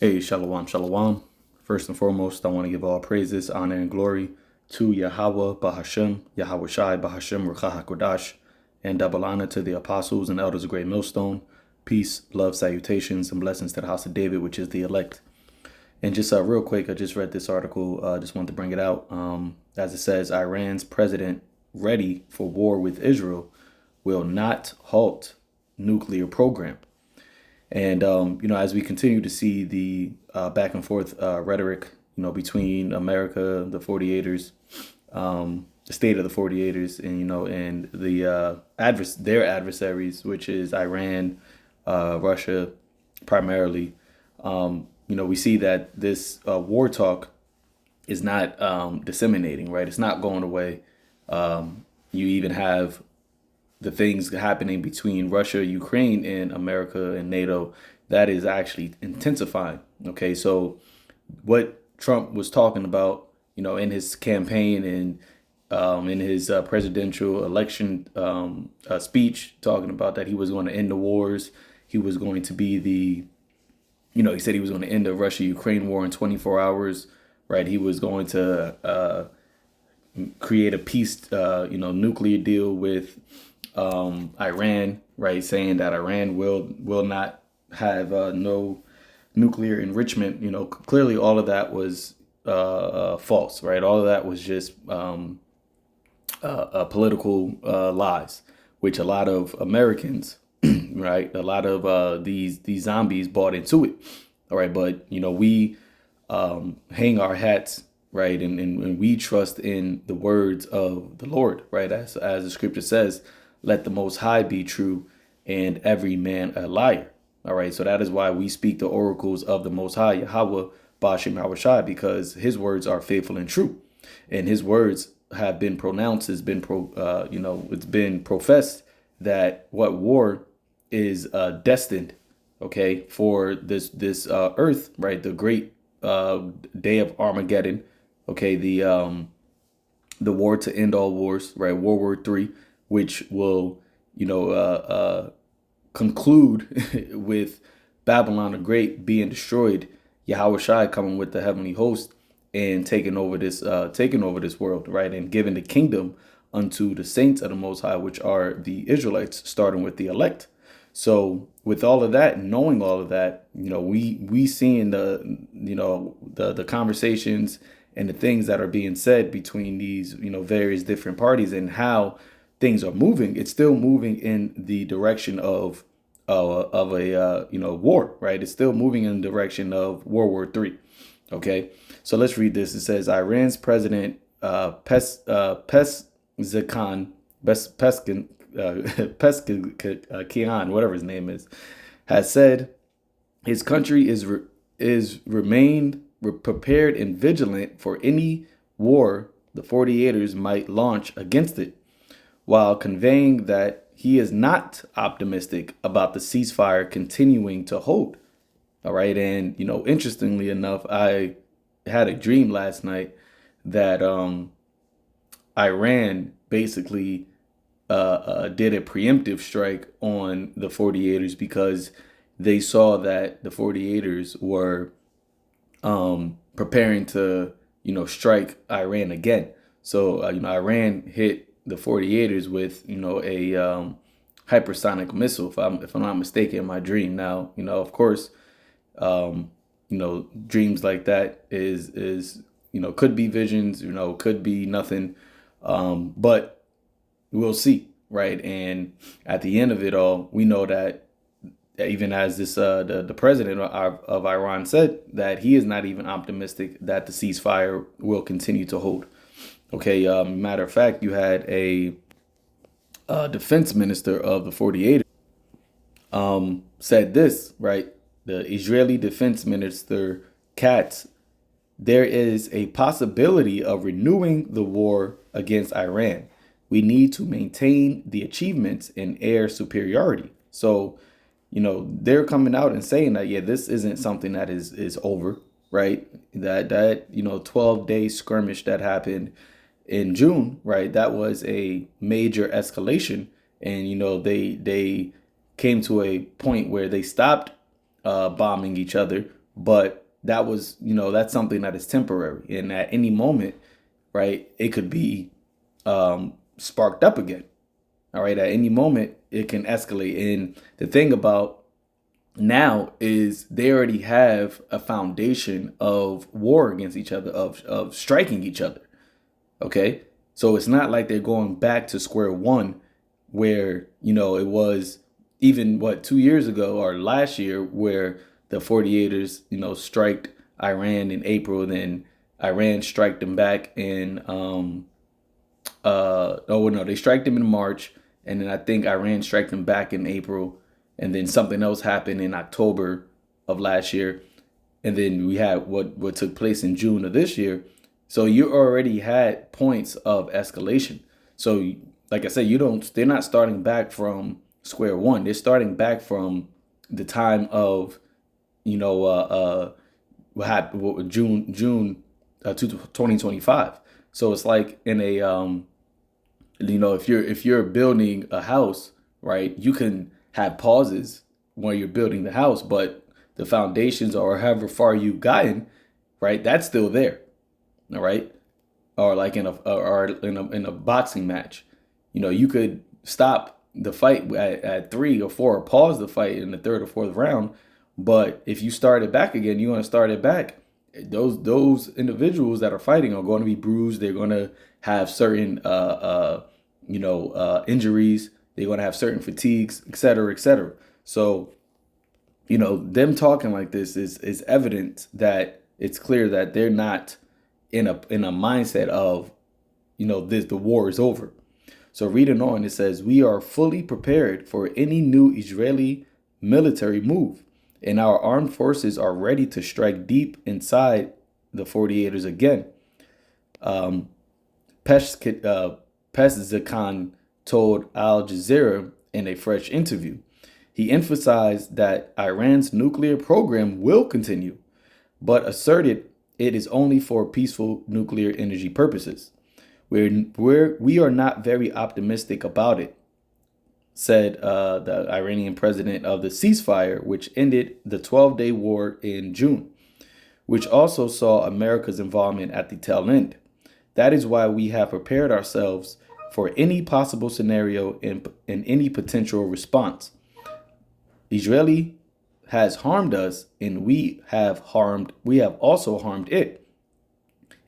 Hey, shalom, shalom. First and foremost, I want to give all praises, honor, and glory to Yahweh Bahashem, Yahweh Shai Bahashem Ruach HaKodash, and double honor to the apostles and elders of Great Millstone. Peace, love, salutations, and blessings to the house of David, which is the elect. And just real quick, I just read this article. Just wanted to bring it out. As it says, Iran's president ready for war with Israel will not halt nuclear program. And, as we continue to see the back and forth rhetoric, between America, the 48ers, the state of the 48ers, and the their adversaries, which is Iran, Russia, primarily, we see that this war talk is not disseminating, right? It's not going away. You even have the things happening between Russia, Ukraine, and America and NATO, that is actually intensifying. Okay, so what Trump was talking about, in his campaign and in his presidential election speech, talking about that he was going to end the wars, he was going to be he said he was going to end the Russia-Ukraine war in 24 hours, right? He was going to create a peace, nuclear deal with Iran, right, saying that Iran will not have no nuclear enrichment. Clearly all of that was false, right? All of that was just political lies, which a lot of Americans, right, a lot of these zombies bought into it. All right, but we hang our hats, right, and we trust in the words of the Lord, right, as the scripture says. Let the Most High be true and every man a liar. All right. So that is why we speak the oracles of the Most High, Yahweh, Bashim Yahushai, because his words are faithful and true. And his words have been pronounced, it's been professed that what war is destined, okay, for this earth, right? The great day of Armageddon, okay, the war to end all wars, right? World War III, which will, conclude with Babylon the Great being destroyed, Yahweh Shai coming with the heavenly host and taking over this world, right, and giving the kingdom unto the saints of the Most High, which are the Israelites, starting with the elect. So with all of that, knowing all of that, we seeing the conversations and the things that are being said between these, various different parties and how things are moving. It's still moving in the direction of a war, right? It's still moving in the direction of World War III. Okay, so let's read this. It says Iran's president Pezeshkian, whatever his name is, has said his country is remained prepared and vigilant for any war the 48ers might launch against it, while conveying that he is not optimistic about the ceasefire continuing to hold. All right. And, interestingly enough, I had a dream last night that Iran basically did a preemptive strike on the 48ers because they saw that the 48ers were preparing to, strike Iran again. So, Iran hit the 48ers with, a hypersonic missile, if I'm not mistaken, in my dream. Now, of course, dreams like that is could be visions, could be nothing, but we'll see, right? And at the end of it all, we know that even as this the president of Iran said that he is not even optimistic that the ceasefire will continue to hold. Okay, matter of fact, you had a defense minister of the 48ers said this, right? The Israeli defense minister Katz, there is a possibility of renewing the war against Iran. We need to maintain the achievements in air superiority. So, they're coming out and saying that, yeah, this isn't something that is over, right? That 12-day skirmish that happened in June, right? That was a major escalation. And, they came to a point where they stopped bombing each other, but that was, that's something that is temporary. And at any moment, right, it could be sparked up again. All right, at any moment, it can escalate. And the thing about now is they already have a foundation of war against each other, of striking each other. Okay. So it's not like they're going back to square one where, it was even 2 years ago or last year where the 48ers, striked Iran in April, then Iran striked them back in oh no, they striked them in March, and then I think Iran struck them back in April, and then something else happened in October of last year, and then we had what took place in June of this year. So you already had points of escalation. So like I said, they're not starting back from square one. They're starting back from the time of, what happened June 2025. So it's like in a if you're building a house, right, you can have pauses when you're building the house, but the foundations or however far you've gotten, right, that's still there. All right. Or like in a boxing match, you could stop the fight at 3 or 4, or pause the fight in the third or fourth round. But if you start it back again, you want to start it back. Those individuals that are fighting are going to be bruised. They're going to have certain injuries. They're going to have certain fatigues, et cetera, et cetera. So, them talking like this is evidence that it's clear that they're not in a mindset of, the war is over. So reading on, it says, we are fully prepared for any new Israeli military move, and our armed forces are ready to strike deep inside the 48ers again. Pezeshkian told Al Jazeera in a fresh interview. He emphasized that Iran's nuclear program will continue, but asserted it is only for peaceful nuclear energy purposes. We are not very optimistic about it, said the Iranian president of the ceasefire, which ended the 12-day war in June, which also saw America's involvement at the tail end. That is why we have prepared ourselves for any possible scenario and any potential response. Israeli has harmed us, and we have also harmed it.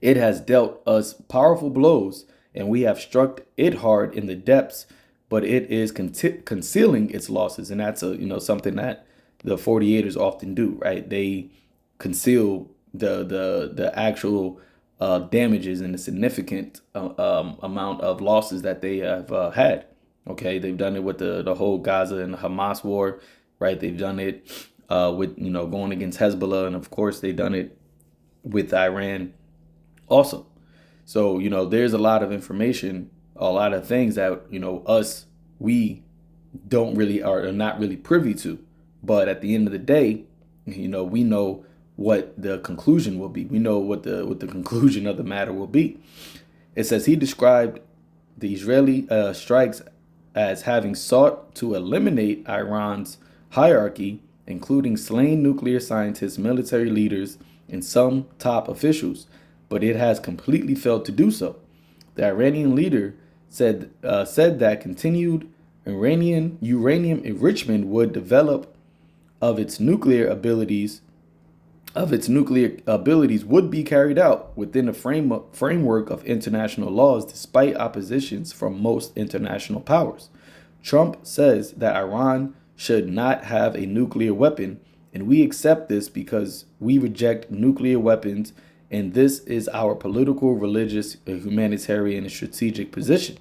It has dealt us powerful blows, and we have struck it hard in the depths, but it is concealing its losses. And that's something that the 48ers often do, right? They conceal the actual damages and the significant amount of losses that they have had. Okay, they've done it with the whole Gaza and the Hamas war, right? They've done it with going against Hezbollah, and of course they've done it with Iran also. So there's a lot of information, a lot of things that we don't really are not really privy to. But at the end of the day, we know what the conclusion will be. We know what the conclusion of the matter will be. It says he described the Israeli strikes as having sought to eliminate Iran's hierarchy, including slain nuclear scientists, military leaders, and some top officials, but it has completely failed to do so. The Iranian leader said that continued uranium enrichment would develop of its nuclear abilities would be carried out within the framework of international laws despite oppositions from most international powers. Trump says that Iran should not have a nuclear weapon, and we accept this because we reject nuclear weapons, and this is our political, religious, humanitarian, and strategic position.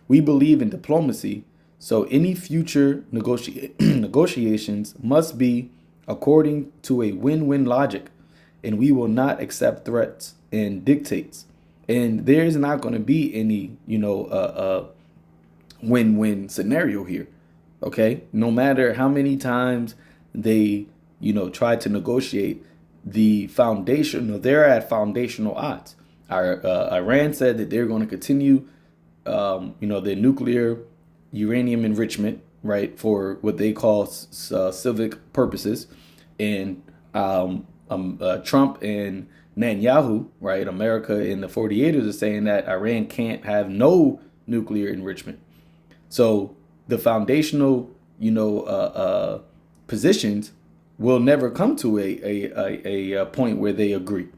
We believe in diplomacy, so any future negotiations must be according to a win-win logic, and we will not accept threats and dictates. And there is not going to be any, win-win scenario here. Okay, no matter how many times they, try to negotiate, they're at foundational odds. Iran said that they're going to continue, their nuclear uranium enrichment, right, for what they call civic purposes, and Trump and Netanyahu, right? America and the 48ers are saying that Iran can't have no nuclear enrichment. So the foundational, positions will never come to a point where they agree.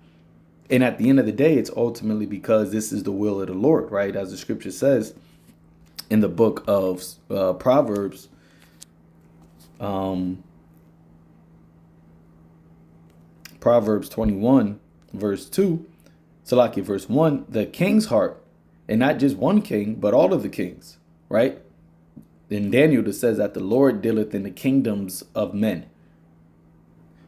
And at the end of the day, it's ultimately because this is the will of the Lord, right? As the scripture says in the book of Proverbs, Proverbs 21, verse 2, Salaki, verse 1, the king's heart, and not just one king, but all of the kings, right? In Daniel, it says that the Lord dealeth in the kingdoms of men.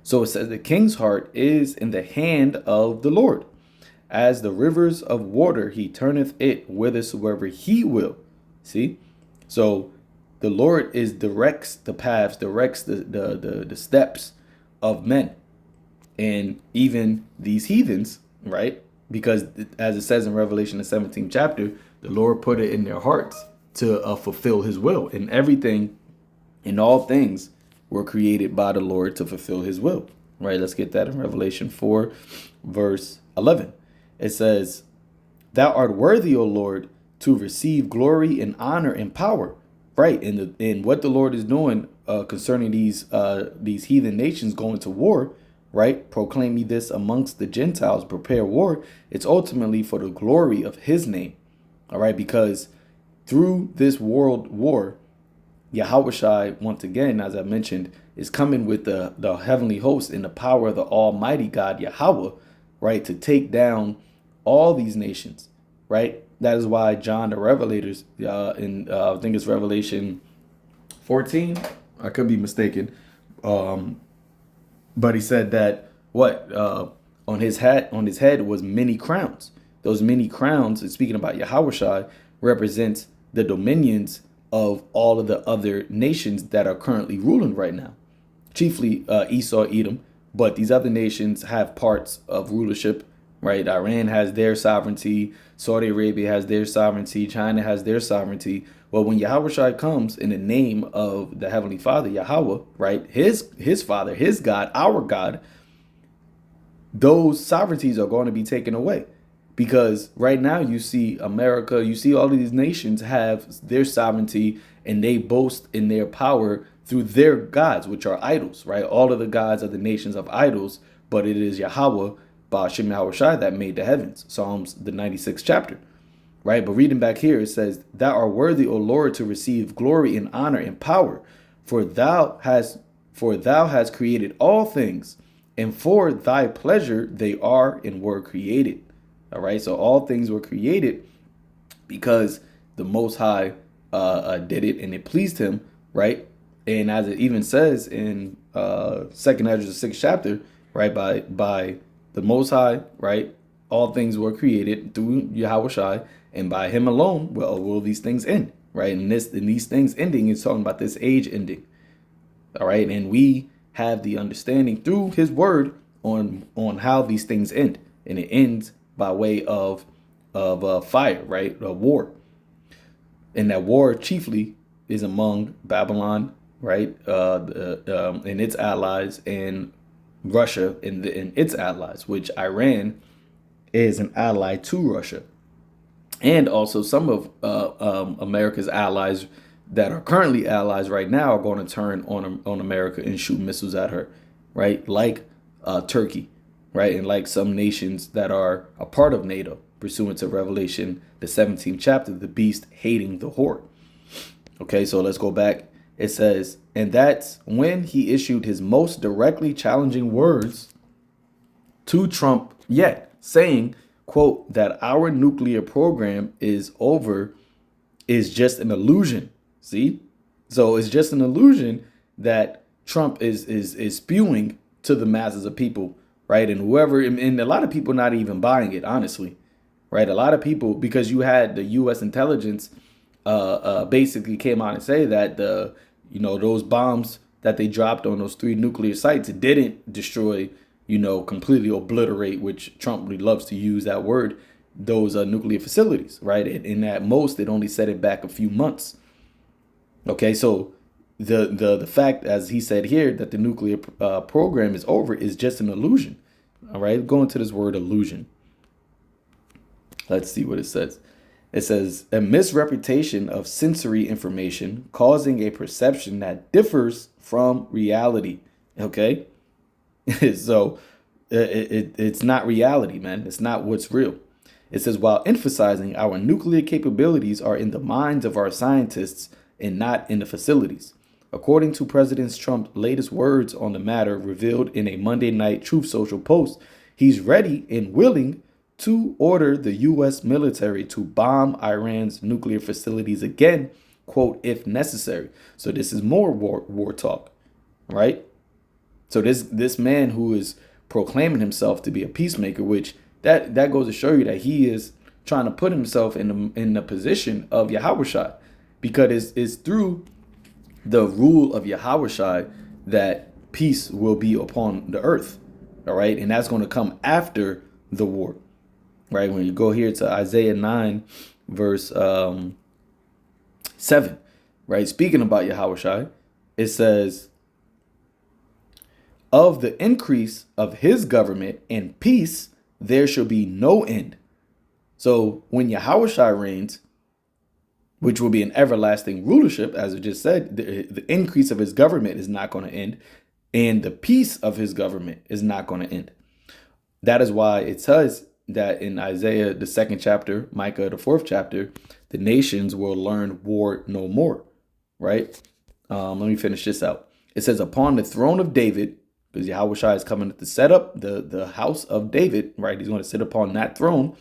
So it says the king's heart is in the hand of the Lord. As the rivers of water, he turneth it whithersoever he will. See? So the Lord directs the paths, directs the steps of men. And even these heathens, right? Because as it says in Revelation, the 17th chapter, the Lord put it in their hearts to fulfill his will. And everything and all things were created by the Lord to fulfill his will, right? Let's get that in Revelation 4, verse 11. It says, thou art worthy, O Lord, to receive glory and honor and power, right? And what the Lord is doing concerning these heathen nations going to war, right? Proclaim ye this amongst the Gentiles, prepare war. It's ultimately for the glory of his name, all right? Because through this world war, Yahushua, once again, as I mentioned, is coming with the heavenly host in the power of the Almighty God, Yahweh, right, to take down all these nations, right? That is why John the Revelators, I think it's Revelation 14, I could be mistaken, but he said that on his head was many crowns. Those many crowns, and speaking about Yahushua, represents the dominions of all of the other nations that are currently ruling right now, chiefly Esau, Edom, but these other nations have parts of rulership, right? Iran has their sovereignty, Saudi Arabia has their sovereignty, China has their sovereignty. Well, when Yahushua comes in the name of the Heavenly Father, Yahweh, right, his Father, his God, our God, those sovereignties are going to be taken away. Because right now you see America, you see all of these nations have their sovereignty and they boast in their power through their gods, which are idols, right? All of the gods are the nations of idols, but it is Yahweh, Ba'ashem Yahushai, that made the heavens. Psalms, the 96th chapter, right? But reading back here, it says, thou art worthy, O Lord, to receive glory and honor and power, for thou hast created all things, and for thy pleasure they are and were created. All right, so all things were created because the Most High did it and it pleased him, right? And as it even says in 2nd Ezra, the 6th chapter, right, by the Most High, right, all things were created through Yahushua, and by him alone will these things end, right? And these things ending is talking about this age ending, all right? And we have the understanding through his word on how these things end, and it ends by way of fire, right? A war. And that war chiefly is among Babylon, right? And its allies, and Russia and its allies, which Iran is an ally to Russia. And also some of America's allies that are currently allies right now are going to turn on America and shoot missiles at her, right? Like Turkey. Right, and like some nations that are a part of NATO, pursuant to Revelation, the 17th chapter, the beast hating the whore. Okay, so let's go back. It says, and that's when he issued his most directly challenging words to Trump yet, saying, quote, that our nuclear program is just an illusion. See? So it's just an illusion that Trump is spewing to the masses of people. Right. And whoever, and a lot of people not even buying it, honestly. Right. A lot of people, because you had the U.S. intelligence basically came out and say that those bombs that they dropped on those 3 nuclear sites, it didn't destroy, completely obliterate, which Trump really loves to use that word, those nuclear facilities. Right. And at most, it only set it back a few months. OK, so the fact, as he said here, that the nuclear program is over is just an illusion. All right, go into this word illusion. Let's see what it says. It says a misrepresentation of sensory information causing a perception that differs from reality. Okay, so it's not reality, man. It's not what's real. It says while emphasizing our nuclear capabilities are in the minds of our scientists and not in the facilities. According to President Trump's latest words on the matter revealed in a Monday night Truth Social post, he's ready and willing to order the U.S. military to bomb Iran's nuclear facilities again, quote, if necessary. So this is more war talk, right? So this man who is proclaiming himself to be a peacemaker, which that goes to show you that he is trying to put himself in the position of Yahushua, because it's through the rule of Yahushua that peace will be upon the earth. All right, and that's going to come after the war. Right, when you go here to Isaiah 9, verse 7, right, speaking about Yahushua, it says, of the increase of his government and peace, there shall be no end. So when Yahushua reigns, which will be an everlasting rulership, as it just said, the increase of his government is not going to end, and the peace of his government is not going to end. That is why it says that in Isaiah, the 2nd chapter, Micah, the 4th chapter, the nations will learn war no more, right? Let me finish this out. It says, upon the throne of David, because Yahushua is coming to set up the house of David, right? He's going to sit upon that throne,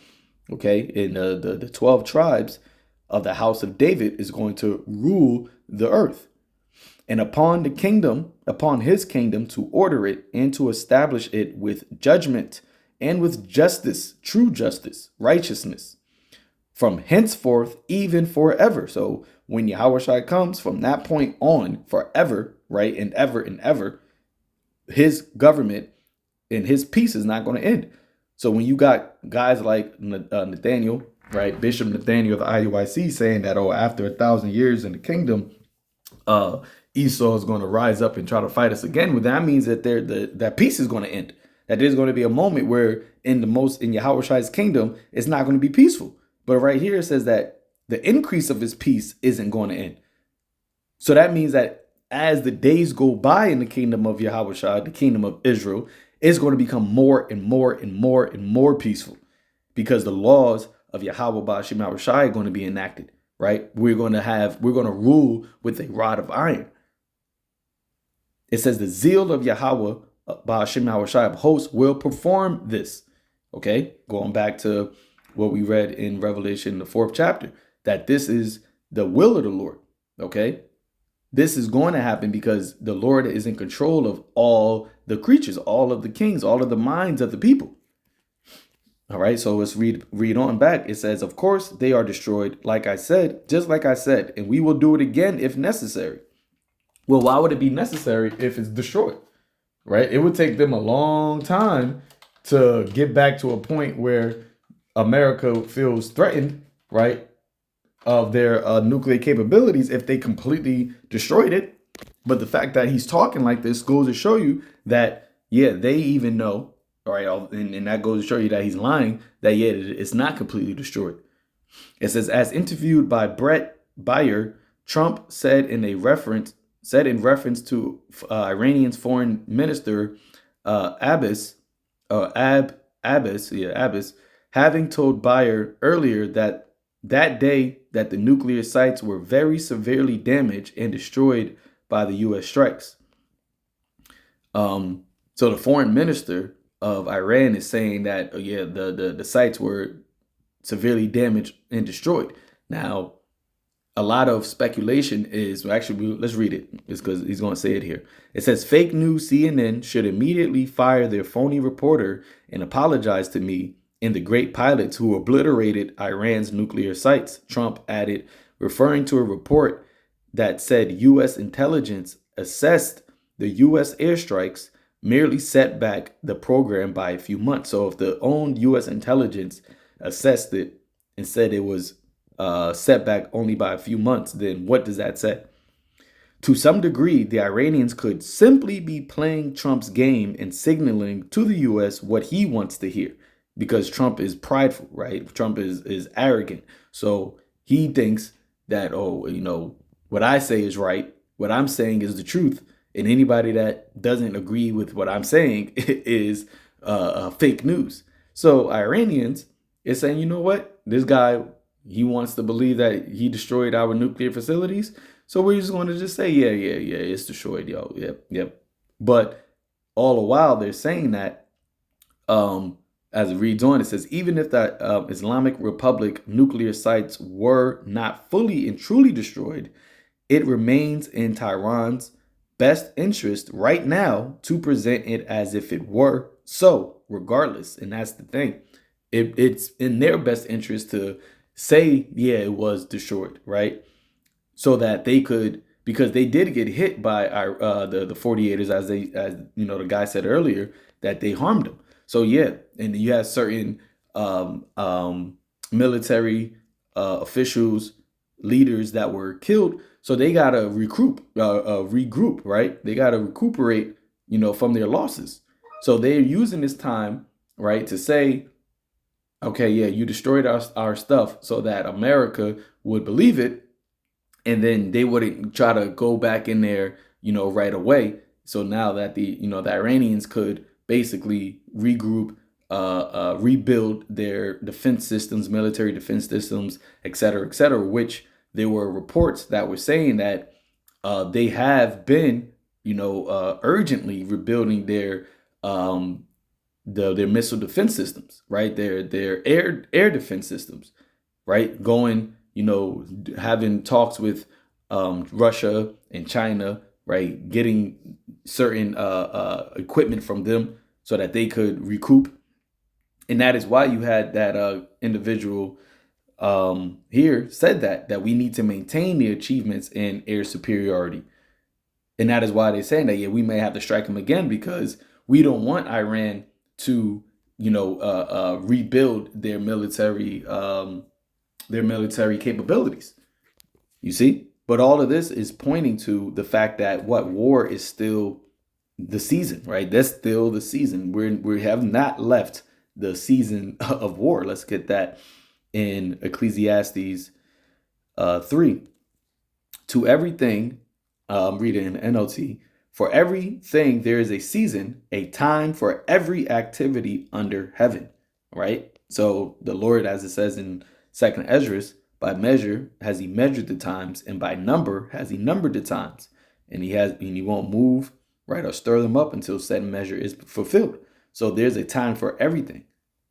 okay? And the 12 tribes of the house of David is going to rule the earth. And upon the kingdom, upon his kingdom, to order it and to establish it with judgment and with justice, true justice, righteousness, from henceforth, even forever. So when Yahushua comes from that point on, forever, right, and ever, his government and his peace is not going to end. So when you got guys like Nathaniel, right, Bishop Nathaniel of the IUIC saying that, oh, after 1,000 years in the kingdom, Esau is going to rise up and try to fight us again, well, that means that that peace is going to end. That there's going to be a moment where in Yahushua's kingdom, it's not going to be peaceful. But right here it says that the increase of his peace isn't going to end. So that means that as the days go by in the kingdom of Yahushua, the kingdom of Israel, it's going to become more and more and more and more peaceful, because the laws of Yahweh Ba'ashim Yahushua are going to be enacted, right? We're going to rule with a rod of iron. It says the zeal of Yahweh Ba'ashim Yahushua of hosts will perform this. Okay, going back to what we read in Revelation, the 4th chapter, that this is the will of the Lord. Okay, this is going to happen because the Lord is in control of all the creatures, all of the kings, all of the minds of the people. All right, so let's read on back. It says, of course, they are destroyed, like I said, just like I said, and we will do it again if necessary. Well, why would it be necessary if it's destroyed? Right? It would take them a long time to get back to a point where America feels threatened, right, of their nuclear capabilities if they completely destroyed it. But the fact that he's talking like this goes to show you that, yeah, they even know, all right, and that goes to show you that he's lying, that, yeah, it's not completely destroyed. It says, as interviewed by Brett Bayer, Trump said in reference to Iranian's foreign minister Abbas, having told Bayer earlier that day that the nuclear sites were very severely damaged and destroyed by the U.S. strikes. So the foreign minister of Iran is saying that, the sites were severely damaged and destroyed. Now, a lot of speculation is, let's read it. It's because he's going to say it here. It says, fake news CNN should immediately fire their phony reporter and apologize to me and the great pilots who obliterated Iran's nuclear sites, Trump added, referring to a report that said U.S. intelligence assessed the U.S. airstrikes merely set back the program by a few months. So if the own U.S. intelligence assessed it and said it was set back only by a few months, then what does that say? To some degree, the Iranians could simply be playing Trump's game and signaling to the US what he wants to hear, because Trump is prideful, right? Trump is arrogant. So he thinks that, oh, what I say is right, what I'm saying is the truth, and anybody that doesn't agree with what I'm saying is fake news. So Iranians is saying, you know what? This guy, he wants to believe that he destroyed our nuclear facilities. So we're just going to just say, yeah, it's destroyed, yo. Yep. But all the while they're saying that, as it reads on, it says, even if the Islamic Republic nuclear sites were not fully and truly destroyed, it remains in Tehran's best interest right now to present it as if it were so, regardless. And that's the thing. It's in their best interest to say, yeah, it was destroyed, right? So that they could, because they did get hit by the 48ers, as the guy said earlier, that they harmed them. So yeah, and you have certain military officials, leaders that were killed. So they gotta regroup, right? They gotta recuperate, from their losses. So they're using this time, right, to say, okay, yeah, you destroyed our stuff, so that America would believe it, and then they wouldn't try to go back in there, right away. So now that the Iranians could basically regroup, rebuild their defense systems, military defense systems, et cetera, which there were reports that were saying that they have been, urgently rebuilding their their missile defense systems, right? Their air defense systems, right? Going, having talks with Russia and China, right? Getting certain equipment from them so that they could recoup. And that is why you had that individual here said that we need to maintain the achievements in air superiority. And that is why they're saying that, yeah, we may have to strike them again, because we don't want Iran to, rebuild their military capabilities. You see? But all of this is pointing to the fact that war is still the season, right? That's still the season. We have not left the season of war. Let's get that in Ecclesiastes 3. To everything, read it in NLT. For everything there is a season, a time for every activity under heaven, right? So the Lord, as it says in 2nd Esdras, by measure has he measured the times, and by number has he numbered the times. And he won't move, right, or stir them up until said measure is fulfilled. So there's a time for everything.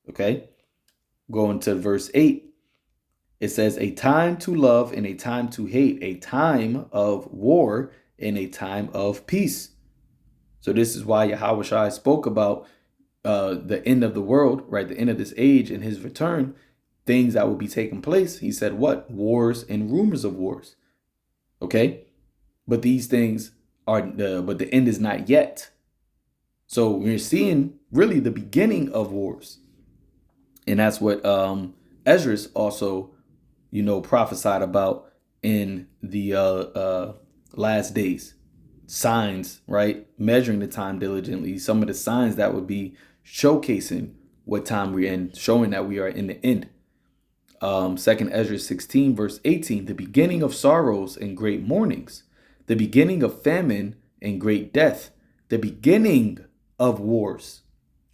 Okay? Going to verse 8. It says, a time to love and a time to hate, a time of war and a time of peace. So this is why Yahweh Shai spoke about the end of the world, right? The end of this age and his return, things that will be taking place. He said what? Wars and rumors of wars. Okay? But these things but the end is not yet. So we're seeing really the beginning of wars. And that's what Esdras also, prophesied about in the last days. Signs, right? Measuring the time diligently. Some of the signs that would be showcasing what time we're in, showing that we are in the end. 2nd Esdras 16, verse 18, the beginning of sorrows and great mournings, the beginning of famine and great death, the beginning of wars,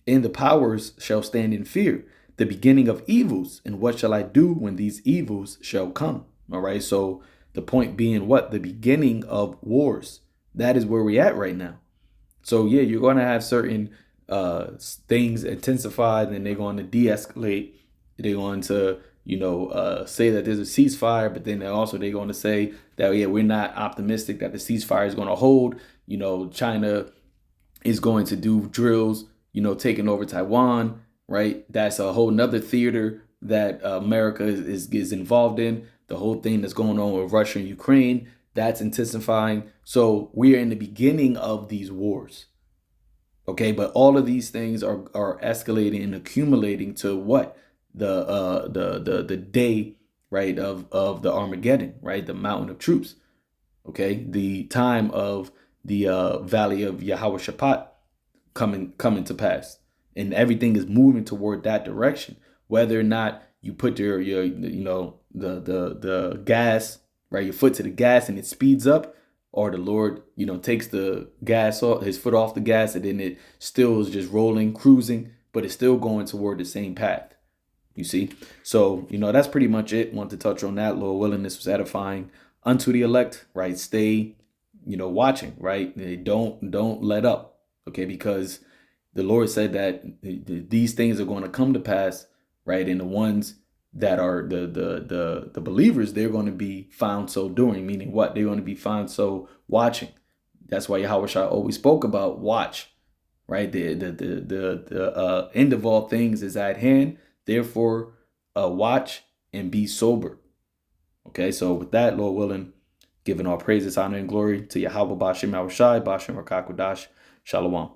and the powers shall stand in fear, the beginning of evils, and what shall I do when these evils shall come? All right, so the point being what? The beginning of wars. That is where we're at right now. So yeah, you're going to have certain things intensified, and they're going to de-escalate. They're going to, say that there's a ceasefire, but then they're going to say that, yeah, we're not optimistic that the ceasefire is going to hold. China is going to do drills, taking over Taiwan, right? That's a whole nother theater that America is involved in. The whole thing that's going on with Russia and Ukraine, that's intensifying. So we are in the beginning of these wars. Okay, but all of these things are escalating and accumulating to what? The day, right, of the Armageddon, right? The mountain of troops. Okay, the time of the valley of Yahweh Shaphat coming to pass, and everything is moving toward that direction. Whether or not you put your the gas, right, your foot to the gas and it speeds up, or the Lord takes the gas off, his foot off the gas, and then it still is just rolling, cruising, but it's still going toward the same path. You see? So, that's pretty much it. Want to touch on that. Lord willing, this was edifying unto the elect, right? Stay, watching, right? Don't let up. Okay, because the Lord said that these things are going to come to pass, right? And the ones that are the believers, they're going to be found so doing, meaning what? They're going to be found so watching. That's why Yahweh Shai always spoke about watch, right? The end of all things is at hand. Therefore, watch and be sober. Okay, so with that, Lord willing, giving all praises, honor, and glory to Yahweh Bashem Yahushai, Bashem Rakakwadash, Shalom.